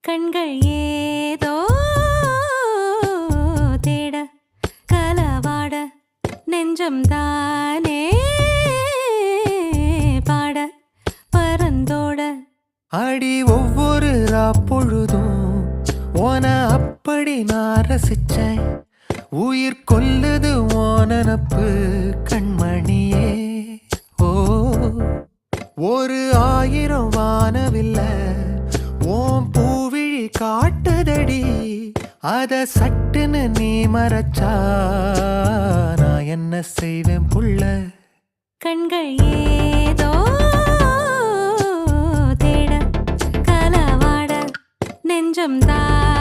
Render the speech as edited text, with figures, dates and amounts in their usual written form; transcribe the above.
கண்கள் ஏதோ தேட கலவாட நெஞ்சம் தானே பாட பரந்தோட அடி ஒவ்வொரு பொழுதும் ஓன அப்படி நான் ரசிச்சேன். உயிர் கொல்லுது ஓனனப்பு கண்மணியே. ஓ ஒரு 1000 வானவில்ல ஓம் பூவிழி காட்டுதடி. அத சட்டுன்னு நீ மறைச்சா நான் என்ன செய்வேன் புள்ள. கண்கள் ஏதோ தேட கலவாட நெஞ்சம் தான்